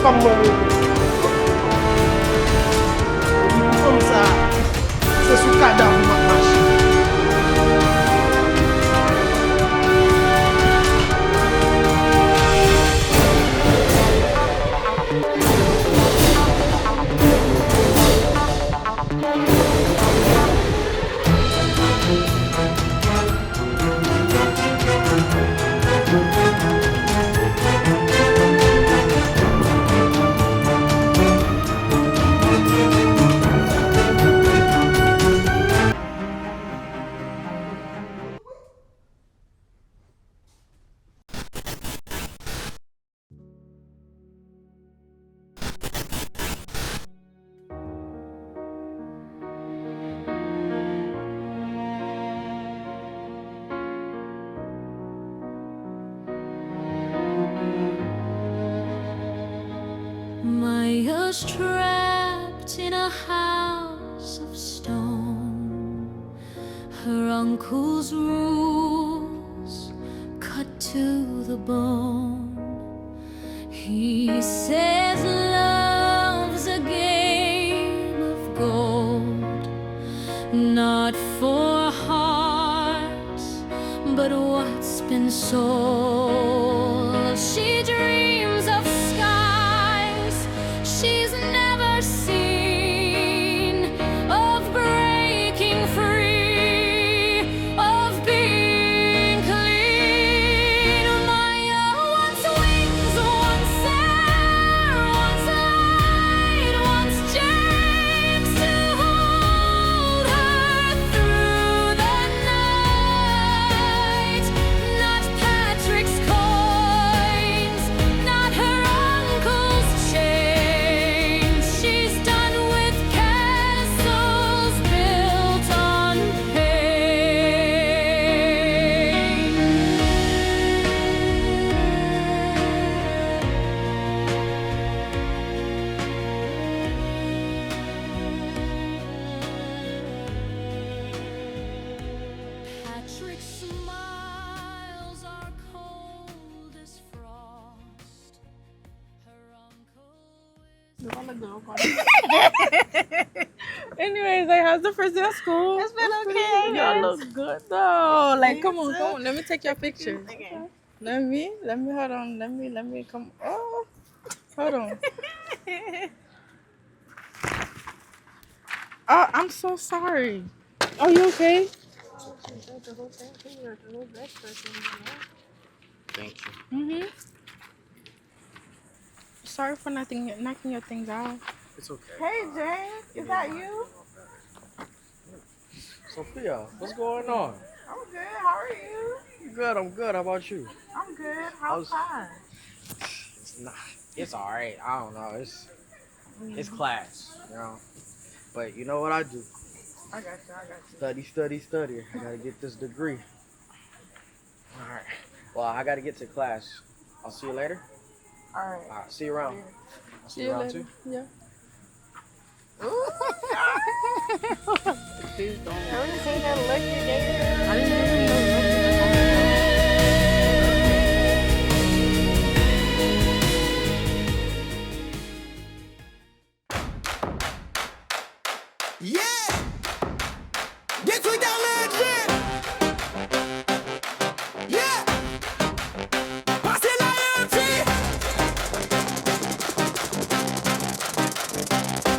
femme comme ça, c'est sous cadavre ma marche. Maya's trapped in a house of stone. Her uncle's rules cut to the bone. He says love's a game of gold, not for hearts, but what's been sold. She dreams of skies she's never seen, of breaking free, of being clean. Maya wants wings, wants air, wants light, wants James to hold her through the night. Not Patrick's coins, not her uncle's chains. She's done with castles built on Patrick's smiles are cold as frost. Her uncle Anyways, like, how's the first day of school? It's been okay. Y'all look good though. Like, come on. Let me take your picture. Okay. Let me, hold on. Let me come. Oh, hold on. Oh, I'm so sorry. Are you okay? Thank you. Mm-hmm. Sorry for knocking your things out. It's okay. Hey, James, is that you? Sophia, what's going on? I'm good. How are you? Good, I'm good. How about you? I'm good. How's time? It's alright. I don't know. It's class, you know. But you know what I do? I got you. Study. I gotta get this degree. Alright. Well, I gotta get to class. I'll see you later. All right. See you around. I'll see you around too. Yeah. Please don't. Have you seen that look you gave her? I didn't even know. Yeah! Des trucs dans le drip! Yeah! Passez la UMT!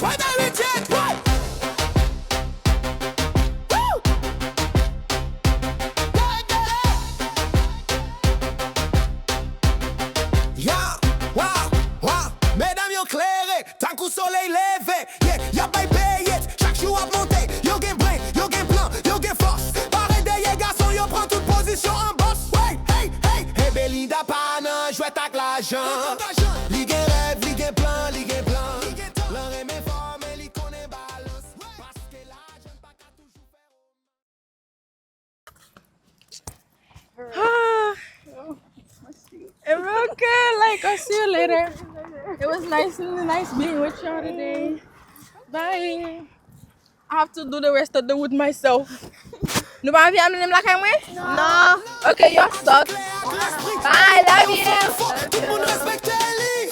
Why not we jet? What? Woo! Yeah! Wow! Wow! Mesdames, yo clairé, tant qu'au soleil levé, yeah! Y'a pas payé, chaque jour à monter. Yo gen brain, yo gen plan, yo gen force. Pareil derrière garçon, yo prend toute position en boss. Hey, hey, hey! Hey, Belinda Panan, jouette avec l'argent. Li gen rêve, li gen plan, li gen plan. L'en remet fort, mais li connaît balance. Parce que l'argent pas qu'à toujours faire. It real good. Like, I'll see you later. It was nice being with y'all today. Bye. I have to do the rest of the with myself. Nou pa vi amenem la kay mwen? No. Okay, you're stuck. Bye, Bye, love you. Tout le monde respecte lui.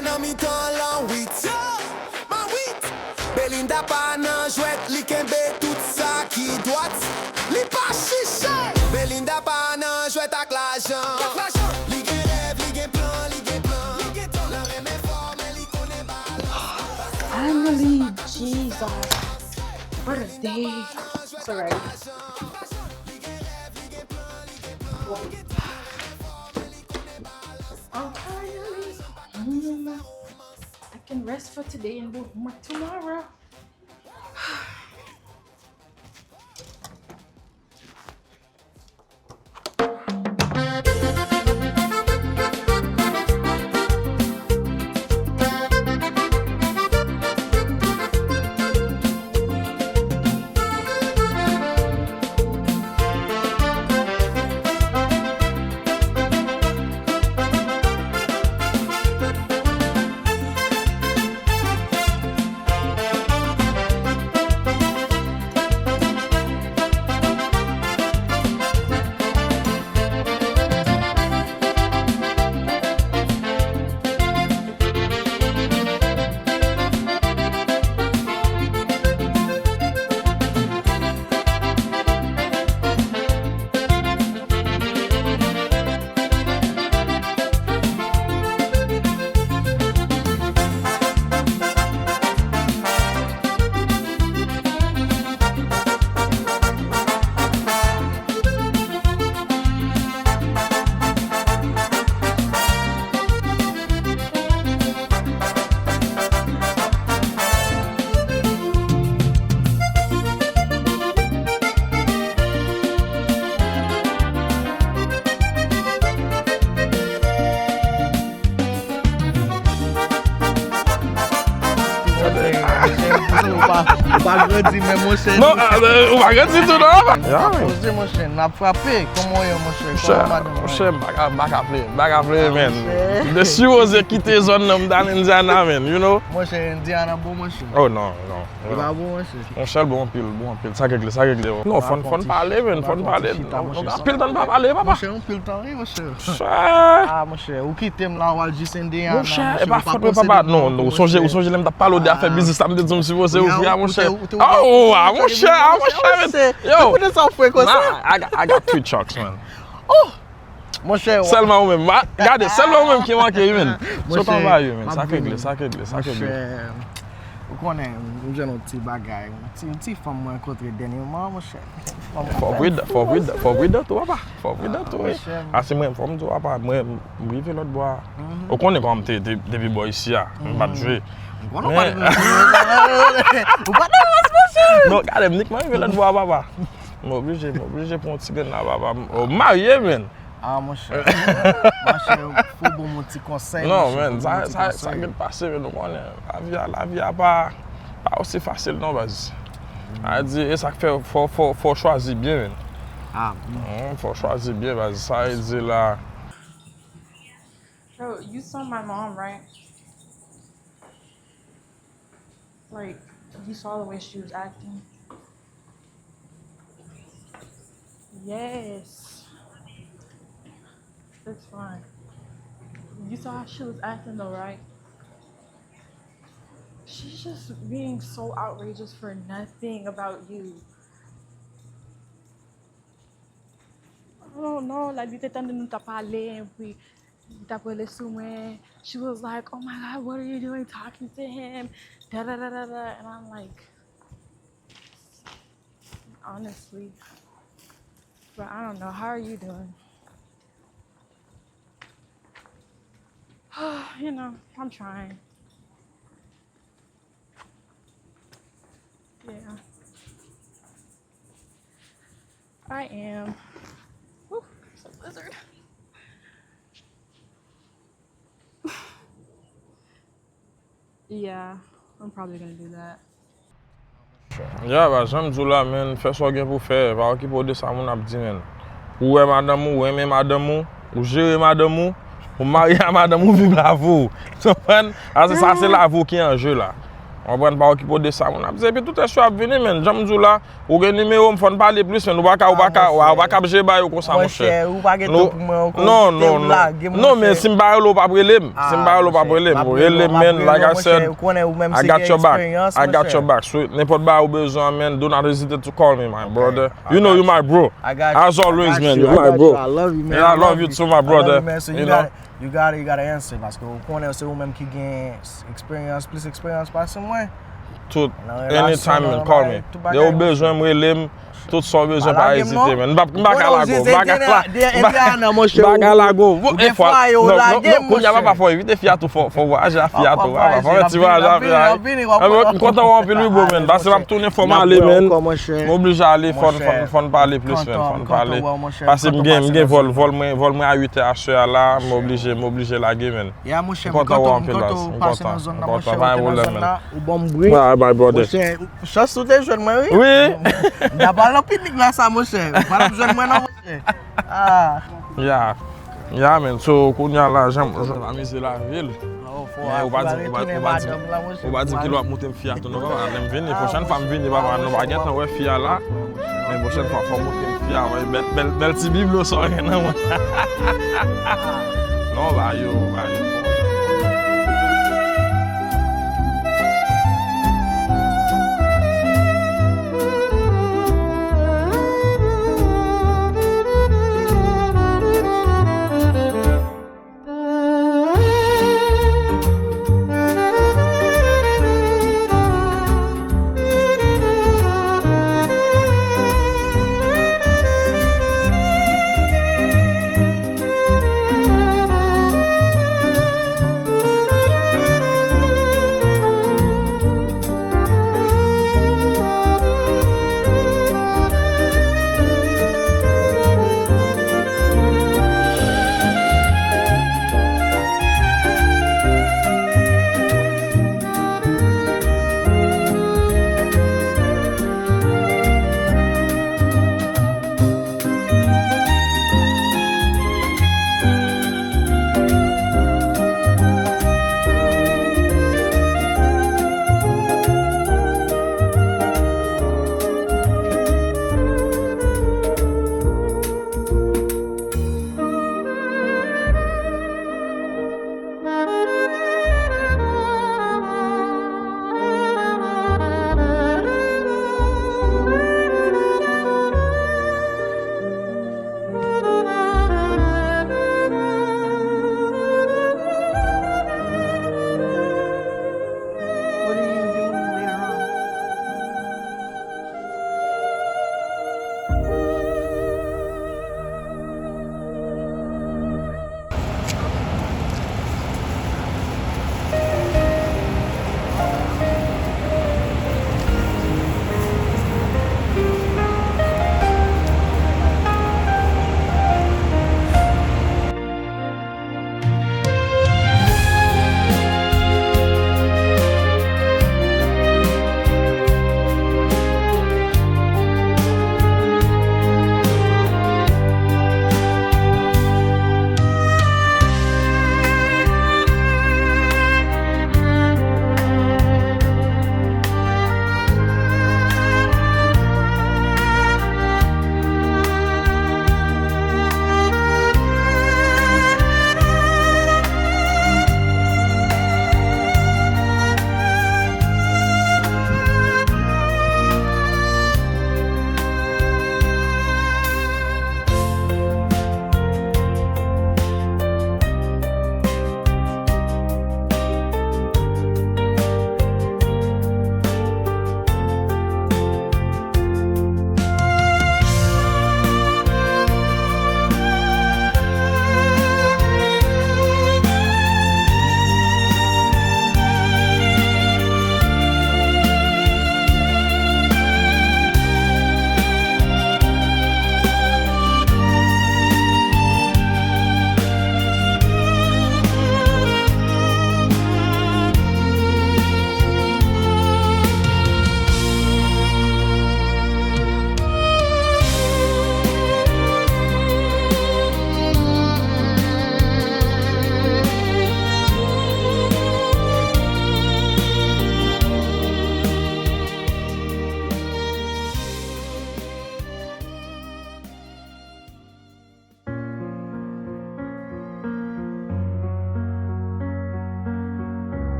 ouais nan mi tan lan wit. Man wit. Belinda pa nan jouet, li kembe tout sa ki droit. Li pa chiche. Belinda pa nan jouet ak l'ajan. Li gen rêve, li gen plan, li gen plan. La remet fort, mais li connaît balance. Finally, Jesus. What a day. It's alright. I'm finally home. I can rest for today and do homework tomorrow. Pas grandi, mais mon cher. Non, on va grandir tout non? Posez mon cher, n'a frappé. Comment est mon cher? Mon cher, back appeler, man. De si osé quitter zone dans l'Indiana, man, you know? Mon cher, Indiana, bon mon cher. Oh non, non. Il va bon mon cher. Mon cher, bon pile. Ça réglé. Non, faut parler, man, faut parler. On pile temps pas parler, Mon papa. cher, on pile temps, mon cher. Cher. Ah, mon cher, ou qui t'aime là, ou al juste Indiana. Mon cher, et pas faute, papa. Non, ou songe, l'aime t'a parlé d'affaires business, ça me dit, si vous ouvrir, mon cher. Oh, mon cher, yo. Pourquoi ça fait comme ça? I got 3 chucks, man. Mon cher, Seulement vous-même. Regardez, seulement vous-même qui manque, man. Mon Saute en cher, bas, man. ma Ça brune. réglé. mon cher, vous connaissez, nous avons un petit bagage. Une petite femme moi rencontré dernièrement, mon cher. Faut breed toi, papa. Faut breed toi. mon cher. Ah, c'est moi, faut me dire, papa. Moi, je vais l'autre bois. On connaît comme t'es depuis boy ici, on va jouer. On va pas de mon cher. Non, regardez, Nick, moi, je vais l'autre bois, papa. Je suis obligé pour un petit gars là, papa. Oh, marié, man. Ah, mon cher. Mon cher, faut bon mon petit conseil. Non, mon cher, man, faut bon ça petit va conseil. passer, mais nous connaissons. La vie n'est pas aussi facile, non, vas-y. Elle dit, et ça fait, faut choisir bien, man. Ah, Faut choisir bien, vas-y. Ça, il dit là. Bro, you saw my mom, right? Like, you saw the way she was acting? Yes. It's fine. You saw how she was acting though, right? She's just being so outrageous for nothing about you. Oh no, like, you t'entends nous t'a parlé, puis t'a parlé sur moi. She was like, oh my God, what are you doing talking to him? Da da da da da. And I'm like, honestly, but I don't know. How are you doing? You know, I'm trying. Yeah. I am. Whew, it's a blizzard. Yeah, I'm probably gonna do that. Ya, bah, j'aime dire là, man, fais ce que vous faites, va occuper de ça, mon abdi, man. Ou est madame ou aimer madame ou gérer madame ou marier à madame ou vivre la vous. Tu comprends? Ah, c'est ça, c'est la vous qui est en jeu là. On prend pas qui pour de ça mon et puis tout est choix venir men j'aime dire là ou gen numéro me faut parler plus mais ou pas j'ai bail comme ça mon cher Ou pas ghetto pour moi. non mais si m'ba lo pas brelem si m'ba lo pas brelem relem men like I said I got your back I got your back so n'importe ba ou besoin man do not hesitate to call me my brother you know you my bro as always man you my bro I love you man. I love you too my brother So you know you gotta answer parce que on connaît c'est vous-même qui gagne plus expérience par ce moins. tout anytime man call me they ou besoin me relem tout son besoin pas hésiter man m'ba kalago Des fois yo la game pour y a pas faut éviter fiato faut voyager à fiato faut tu vois je content on peut lui beau man parce que m'a tourner format aller man m'oblige à aller fon parler plus man fon parler parce que m'gain vol moi à 8h à soir là m'oblige la game man Yeah mon cher content passer dans zone mon cher ou bon bruit. ouais my brother Chance tout est jeune moi oui. oui D'abord le pique-nique là ça mon cher. Pas besoin moi non mon cher. Ah. Yeah man so kounya là j'aime amuser la ville ou pas dire qu'il va monter fiat non pas même venir prochaine fois venir pas non pas gâter ouais fiat là mais prochaine fois faut monter fiat ouais belle petite bible ça non non bah yo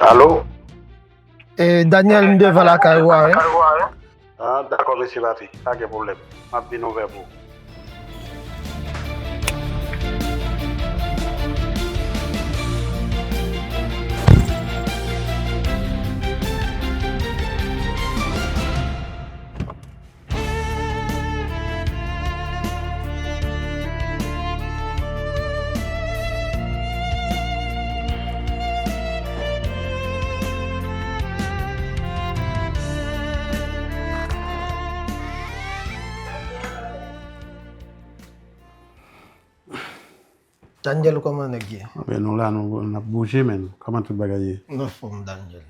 Allô? Daniel m devant la caille, hein? Ah, d'accord, monsieur Bati. Pas de problème. Je vais venir vers vous. Daniel, comment est-ce que Ben nous là, nous avons bougé, mais comment tout bagaille? non, forme Daniel.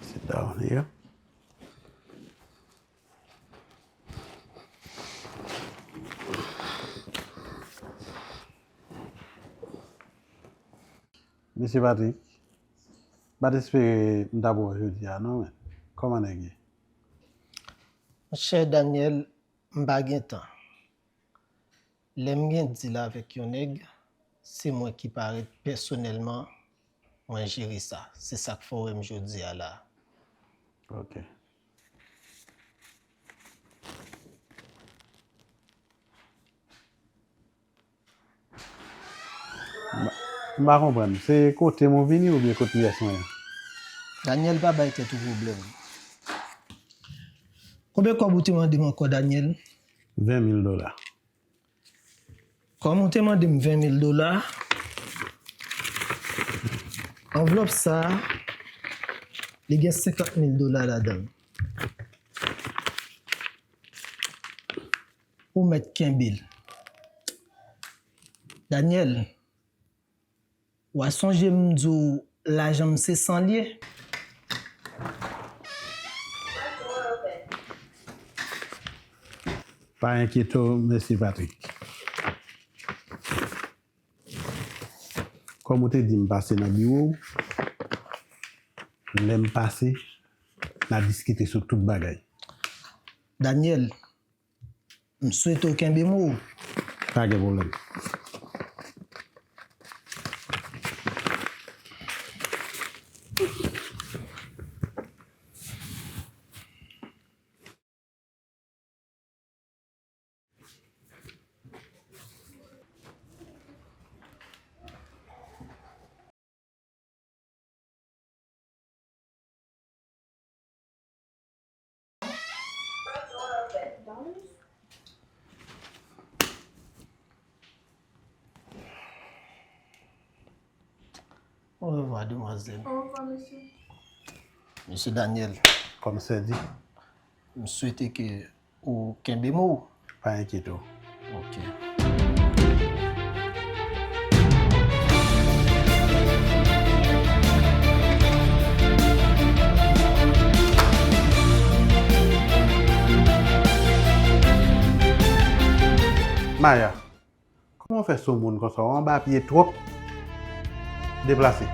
Sit down here. Monsieur Patrick, j'espère d'abord jeudi, non? Comment est-ce que? Cher Daniel, m'pa gen temps. L'aime gen dit là avec yon nèg, c'est moi qui paraît personnellement moi gérer ça. C'est ça qu'il faut me jodi à là. Ok. Je ne comprends pas. C'est côté mon vini ou bien côté version? Daniel pas ba tout problème. Combien quoi vous te demandez encore Daniel? $20,000. Comme on te demande $20,000, enveloppe ça, il y a $50,000 là-dedans. Pour mettre 15 000. Daniel, ou à songer m'dou l'argent c'est sans lié. Pas inquiétant, merci Patrick. Comme on te dit, je passe dans le bureau, je l'aime passer, je discuter sur toute bagaille. Daniel, je souhaite aucun bémol. Pas de problème. Au revoir, demoiselle. Au revoir, monsieur. Monsieur Daniel, Comme c'est dit, je souhaite que aucun bémol. pas inquiétant. Ok. Maya, comment on fait ce monde comme ça? On va pied trop déplacé.